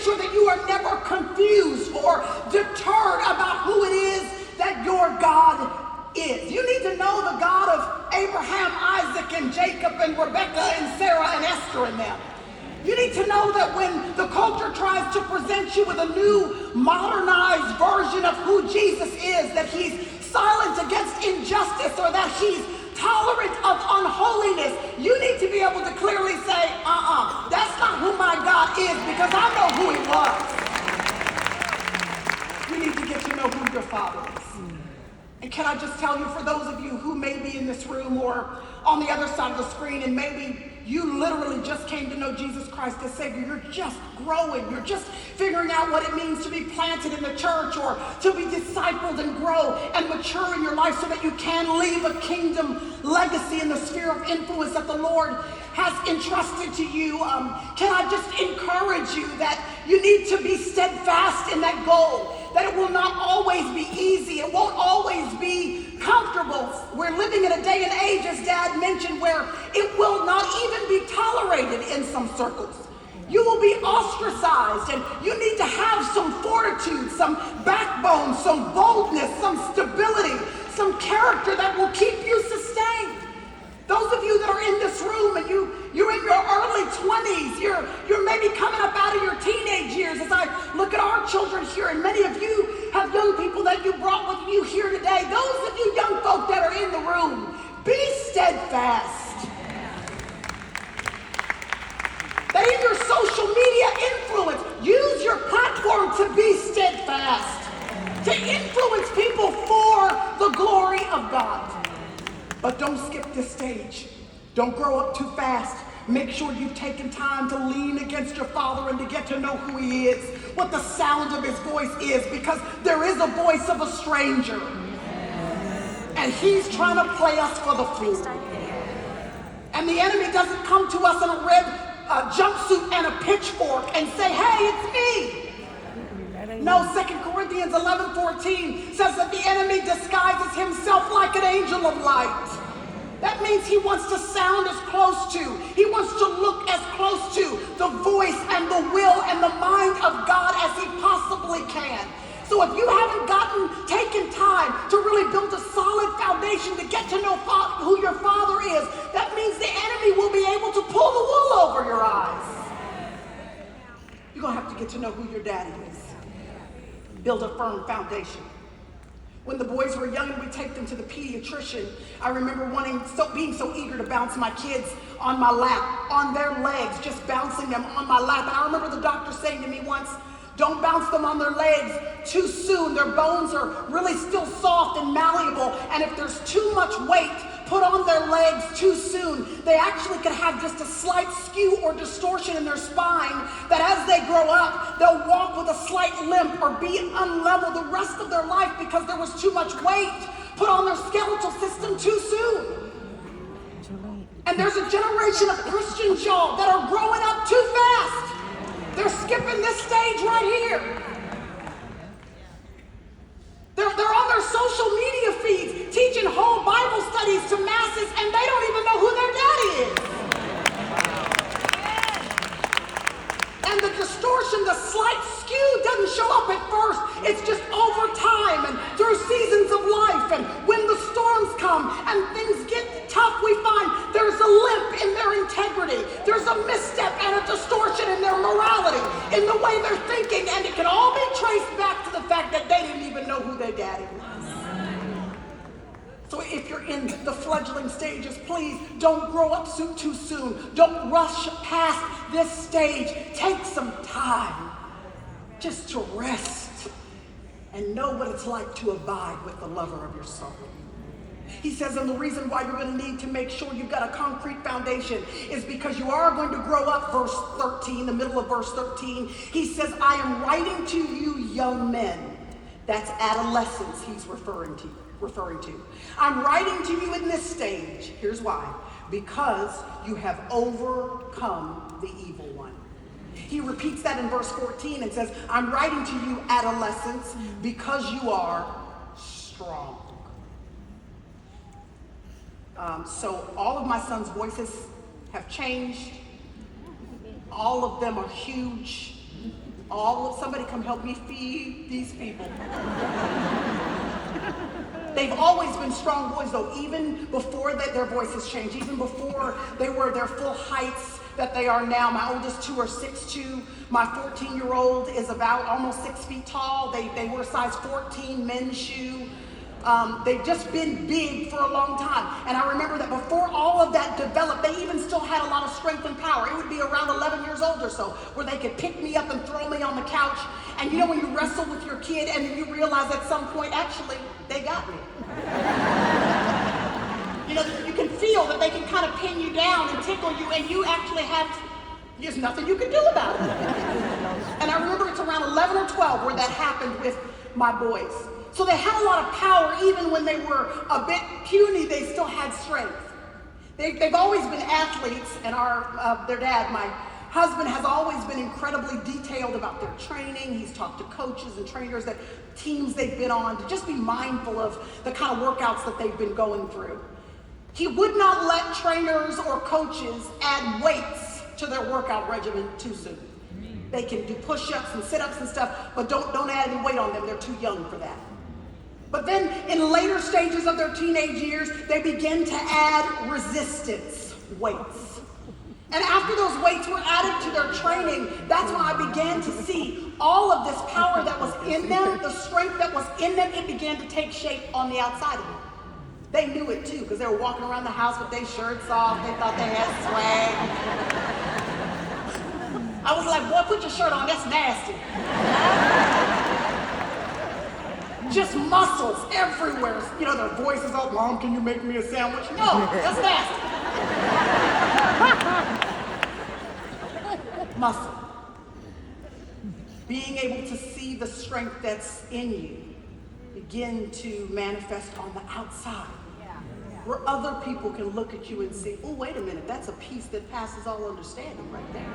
make sure that you are never confused or deterred about who it is that your God is. You need to know the God of Abraham, Isaac, and Jacob, and Rebecca, and Sarah, and Esther, and them. You need to know that when the culture tries to present you with a new, modernized version of who Jesus is, that he's silent against injustice or that he's tolerant of unholiness, you need to be able to clearly say, that's not who my God is, because I know who he was. You need to get to know who your Father is. And can I just tell you, for those of you who may be in this room or on the other side of the screen, and maybe you literally just came to know Jesus Christ as Savior, you're just growing, you're just figuring out what it means to be planted in the church or to be discipled and grow and mature in your life so that you can leave a kingdom legacy in the sphere of influence that the Lord has entrusted to you. Can I just encourage you that you need to be steadfast in that goal, that it will not always be easy, it won't always be comfortable. We're living in a day and age, as Dad mentioned, where it will not even be tolerated in some circles. You will be ostracized, and you need to have some fortitude, some backbone, some boldness, some stability, some character that will keep you sustained. Those of you that are in this room and you're in your early 20s, you're maybe coming up out of your teenage years, as I look at our children here, and many of you have young people that you brought with you here today. Those of you young folk that are in the room, be steadfast. That in your social media influence, use your platform to be steadfast, to influence people for the glory of God. But don't skip this stage. Don't grow up too fast. Make sure you've taken time to lean against your Father and to get to know who he is, what the sound of his voice is, because there is a voice of a stranger. And he's trying to play us for the fool. And the enemy doesn't come to us in a red jumpsuit and a pitchfork and say, hey, it's me. No, 2 Corinthians 11:14 says that the enemy disguises himself like an angel of light. That means he wants to sound as close to, he wants to look as close to the voice and the will and the mind of God as he possibly can. So if you haven't taken time to really build a solid foundation to get to know who your Father is, that means the enemy will be able to pull the wool over your eyes. You're going to have to get to know who your daddy is. Build a firm foundation. When the boys were young and we take them to the pediatrician, I remember being so eager to bounce my kids on my lap, on their legs, just bouncing them on my lap. And I remember the doctor saying to me once, don't bounce them on their legs too soon. Their bones are really still soft and malleable. And if there's too much weight put on their legs too soon, they actually could have just a slight skew or distortion in their spine that as they grow up, they'll walk with a slight limp or be unlevel the rest of their life because there was too much weight put on their skeletal system too soon. And there's a generation of Christians, y'all, that are growing up too fast. They're skipping this stage right here. They're on their social media feeds teaching whole Bible studies to masses, and they don't even know who their daddy is. And the distortion, the slight skew doesn't show up at first. It's just over time and through seasons of life. And when the storms come and things get tough, we find there's a limp in their integrity. There's a misstep and a distortion in their morality, in the way they're thinking, and it can all be traced back to the fact that they didn't even know who their daddy was. So if you're in the fledgling stages, please don't grow up too soon. Don't rush past this stage. Take some time just to rest and know what it's like to abide with the lover of your soul. He says, and the reason why you're going to need to make sure you've got a concrete foundation is because you are going to grow up. Verse 13, the middle of verse 13, he says, I am writing to you young men. That's adolescence he's referring to. I'm writing to you in this stage. Here's why. Because you have overcome the evil one. He repeats that in verse 14 and says, I'm writing to you adolescents because you are strong. So all of my sons' voices have changed. All of them are huge. Somebody come help me feed these people. They've always been strong boys, though, even before their voices changed, even before they were their full heights that they are now. My oldest two are 6'2". My 14-year-old is about almost 6 feet tall. They were a size 14 men's shoe. They've just been big for a long time. And I remember that before all of that developed, they even still had a lot of strength and power. It would be around 11 years old or so where they could pick me up and throw me on the couch. And you know when you wrestle with your kid and then you realize at some point, actually, they got me. You know, you can feel that they can kind of pin you down and tickle you, and you actually there's nothing you can do about it. And I remember it's around 11 or 12 where that happened with my boys. So they had a lot of power. Even when they were a bit puny, they still had strength. They've always been athletes, and their dad, my husband, has always been incredibly detailed about their training. He's talked to coaches and trainers, that teams they've been on, to just be mindful of the kind of workouts that they've been going through. He would not let trainers or coaches add weights to their workout regimen too soon. They can do push-ups and sit-ups and stuff, but don't add any weight on them. They're too young for that. But then in later stages of their teenage years, they begin to add resistance weights. And after those weights were added to their training, that's when I began to see all of this power that was in them, the strength that was in them. It began to take shape on the outside of them. They knew it too, because they were walking around the house with their shirts off. They thought they had swag. I was like, boy, put your shirt on, that's nasty. Just muscles everywhere. You know, their voices up, Mom, can you make me a sandwich? No, that's nasty. Muscle. Being able to see the strength that's in you begin to manifest on the outside. Where other people can look at you and say, oh, wait a minute, that's a peace that passes all understanding right there.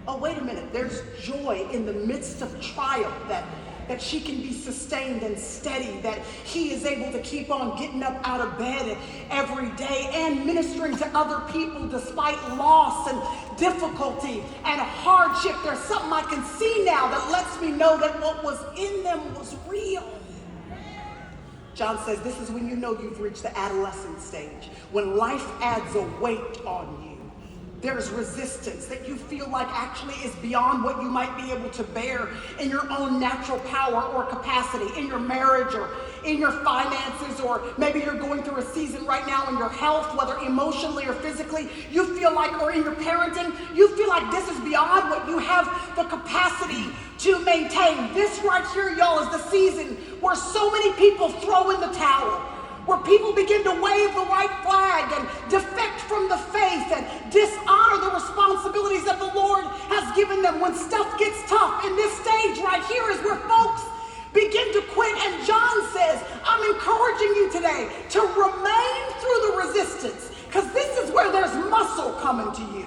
Oh, wait a minute, there's joy in the midst of trial, that she can be sustained and steady, that he is able to keep on getting up out of bed every day and ministering to other people despite loss and difficulty and hardship. There's something I can see now that lets me know that what was in them was real. John says this is when you know you've reached the adolescent stage, when life adds a weight on you. There's resistance that you feel like actually is beyond what you might be able to bear in your own natural power or capacity, in your marriage or in your finances, or maybe you're going through a season right now in your health, whether emotionally or physically, you feel like, or in your parenting, you feel like this is beyond what you have the capacity to maintain. This right here, y'all, is the season where so many people throw in the towel, where people begin to wave the white flag and defect from the faith and dishonor the responsibilities that the Lord has given them. When stuff gets tough, in this stage right here is where folks begin to quit. And John says, I'm encouraging you today to remain through the resistance, because this is where there's muscle coming to you.